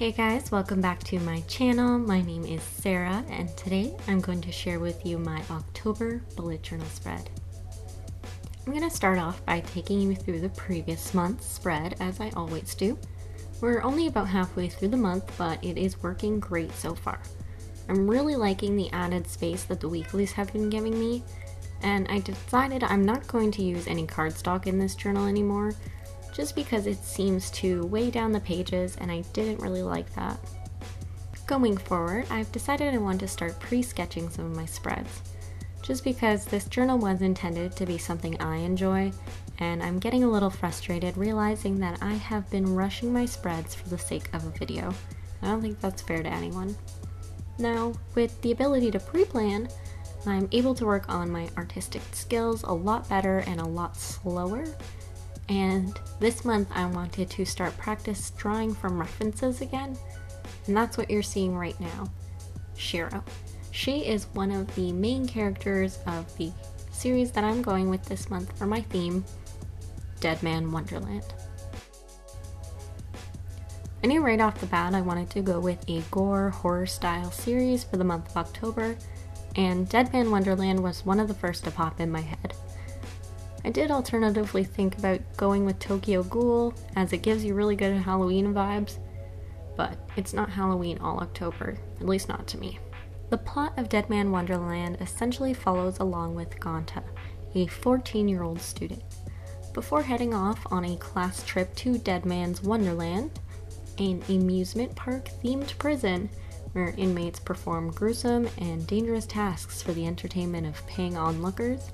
Hey guys, welcome back to my channel. My name is Sarah and today I'm going to share with you my October bullet journal spread. I'm going to start off by taking you through the previous month's spread as I always do. We're only about halfway through the month, but it is working great so far. I'm really liking the added space that the weeklies have been giving me, and I decided I'm not going to use any cardstock in this journal anymore, just because it seems to weigh down the pages and I didn't really like that. Going forward, I've decided I want to start pre-sketching some of my spreads, just because this journal was intended to be something I enjoy, and I'm getting a little frustrated realizing that I have been rushing my spreads for the sake of a video. I don't think that's fair to anyone. Now, with the ability to pre-plan, I'm able to work on my artistic skills a lot better and a lot slower. And this month I wanted to start practice drawing from references again, and that's what you're seeing right now, Shiro. She is one of the main characters of the series that I'm going with this month for my theme, Deadman Wonderland. I knew right off the bat I wanted to go with a gore horror style series for the month of October, and Deadman Wonderland was one of the first to pop in my head. I did alternatively think about going with Tokyo Ghoul, as it gives you really good Halloween vibes, but it's not Halloween all October, at least not to me. The plot of Deadman Wonderland essentially follows along with Ganta, a 14-year-old student, before heading off on a class trip to Deadman's Wonderland, an amusement park themed prison where inmates perform gruesome and dangerous tasks for the entertainment of paying onlookers.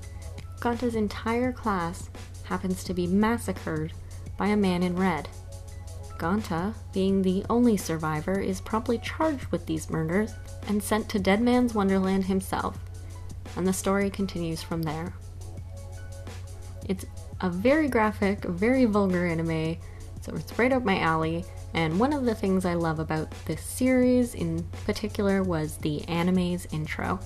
Ganta's entire class happens to be massacred by a man in red. Ganta, being the only survivor, is promptly charged with these murders and sent to Deadman's Wonderland himself, and the story continues from there. It's a very graphic, very vulgar anime, so it's right up my alley, and one of the things I love about this series in particular was the anime's intro.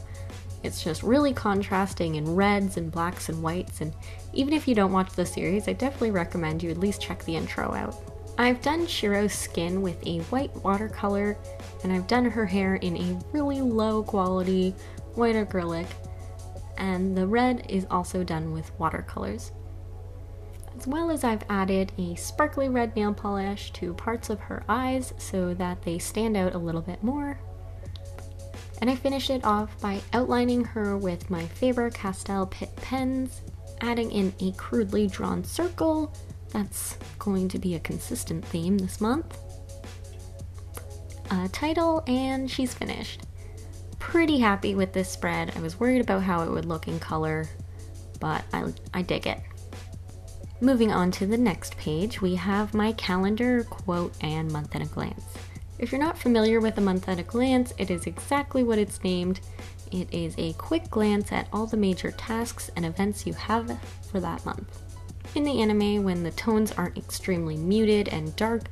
It's just really contrasting in reds and blacks and whites, and even if you don't watch the series, I definitely recommend you at least check the intro out. I've done Shiro's skin with a white watercolor, and I've done her hair in a really low quality white acrylic, and the red is also done with watercolors. As well as I've added a sparkly red nail polish to parts of her eyes so that they stand out a little bit more. And I finish it off by outlining her with my Faber-Castell Pitt pens, adding in a crudely drawn circle. That's going to be a consistent theme this month. A title, and she's finished. Pretty happy with this spread. I was worried about how it would look in color, but I dig it. Moving on to the next page, we have my calendar, quote, and month at a glance. If you're not familiar with a month at a glance, it is exactly what it's named. It is a quick glance at all the major tasks and events you have for that month. In the anime, when the tones aren't extremely muted and dark,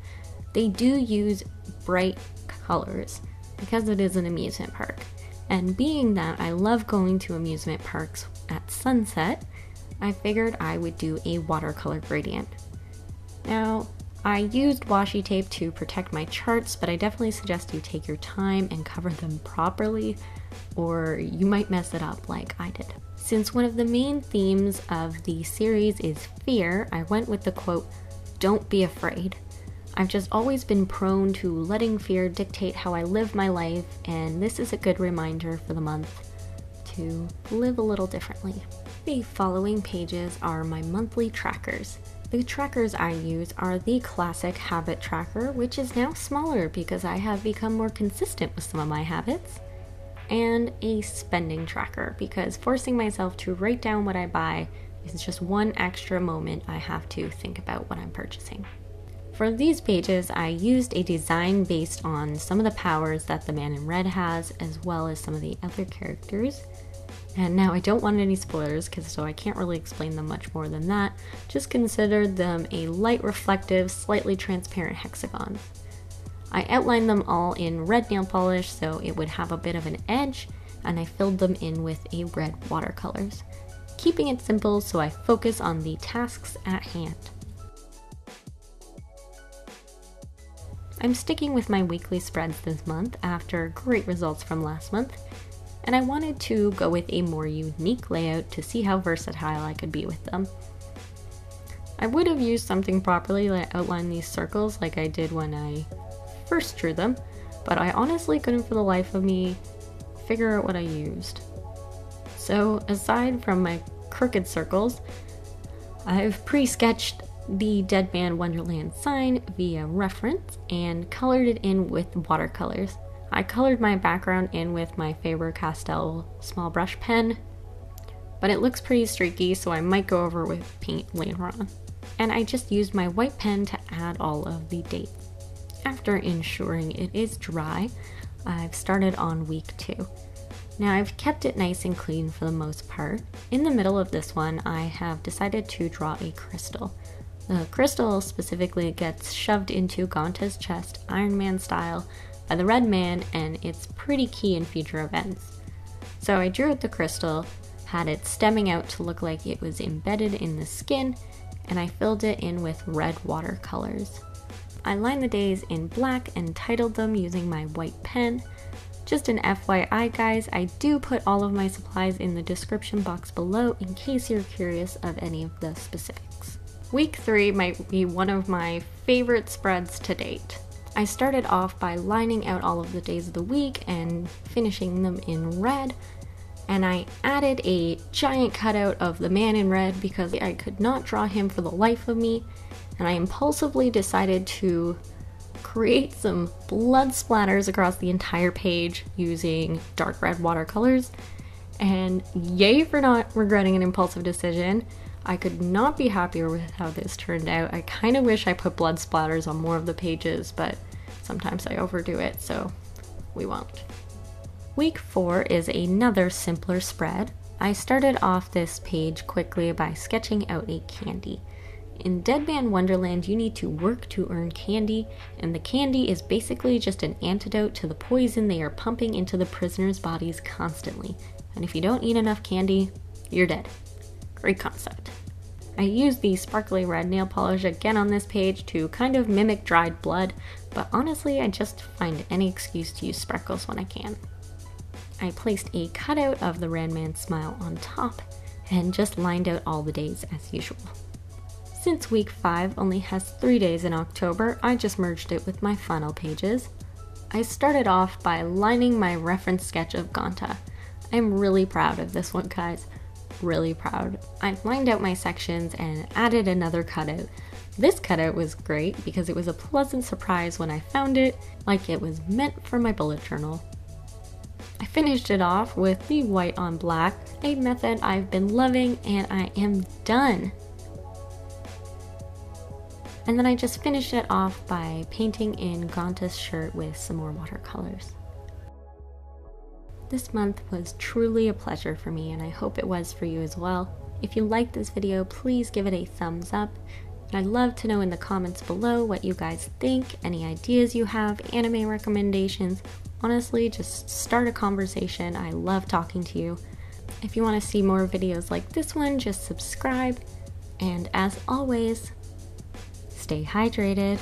they do use bright colors because it is an amusement park. And being that I love going to amusement parks at sunset, I figured I would do a watercolor gradient. Now, I used washi tape to protect my charts, but I definitely suggest you take your time and cover them properly, or you might mess it up like I did. Since one of the main themes of the series is fear, I went with the quote, "Don't be afraid." I've just always been prone to letting fear dictate how I live my life, and this is a good reminder for the month to live a little differently. The following pages are my monthly trackers. The trackers I use are the classic habit tracker, which is now smaller because I have become more consistent with some of my habits, and a spending tracker because forcing myself to write down what I buy is just one extra moment I have to think about what I'm purchasing. For these pages, I used a design based on some of the powers that the man in red has, as well as some of the other characters. And now I don't want any spoilers, so I can't really explain them much more than that. Just consider them a light reflective, slightly transparent hexagon. I outlined them all in red nail polish so it would have a bit of an edge, and I filled them in with a red watercolors, keeping it simple so I focus on the tasks at hand. I'm sticking with my weekly spreads this month after great results from last month, and I wanted to go with a more unique layout to see how versatile I could be with them. I would have used something properly to outline these circles like I did when I first drew them, but I honestly couldn't for the life of me figure out what I used. So aside from my crooked circles, I've pre-sketched the Deadman Wonderland sign via reference and colored it in with watercolors. I colored my background in with my Faber-Castell small brush pen, but it looks pretty streaky, so I might go over with paint later on. And I just used my white pen to add all of the dates. After ensuring it is dry, I've started on week 2. Now I've kept it nice and clean for the most part. In the middle of this one, I have decided to draw a crystal. The crystal specifically gets shoved into Gonta's chest, Iron Man style, by the Red Man, and it's pretty key in future events. So I drew out the crystal, had it stemming out to look like it was embedded in the skin, and I filled it in with red watercolors. I lined the days in black and titled them using my white pen. Just an FYI guys, I do put all of my supplies in the description box below in case you're curious of any of the specifics. Week 3 might be one of my favorite spreads to date. I started off by lining out all of the days of the week and finishing them in red, and I added a giant cutout of the man in red because I could not draw him for the life of me, and I impulsively decided to create some blood splatters across the entire page using dark red watercolors, and yay for not regretting an impulsive decision. I could not be happier with how this turned out. I kind of wish I put blood splatters on more of the pages, but sometimes I overdo it, so we won't. Week 4 is another simpler spread. I started off this page quickly by sketching out a candy. In Deadman Wonderland, you need to work to earn candy, and the candy is basically just an antidote to the poison they are pumping into the prisoners' bodies constantly. And if you don't eat enough candy, you're dead. Great concept. I used the sparkly red nail polish again on this page to kind of mimic dried blood, but honestly I just find any excuse to use sparkles when I can. I placed a cutout of the Red Man's smile on top and just lined out all the days as usual. Since week 5 only has 3 days in October, I just merged it with my final pages. I started off by lining my reference sketch of Gonta. I'm really proud of this one, guys. Really proud. I lined out my sections and added another cutout. This cutout was great because it was a pleasant surprise when I found it, like it was meant for my bullet journal. I finished it off with the white on black, a method I've been loving, and I am done. And then I just finished it off by painting in Gonta's shirt with some more watercolors. This month was truly a pleasure for me, and I hope it was for you as well. If you liked this video, please give it a thumbs up. And I'd love to know in the comments below what you guys think, any ideas you have, anime recommendations. Honestly, just start a conversation. I love talking to you. If you want to see more videos like this one, just subscribe. And as always, stay hydrated.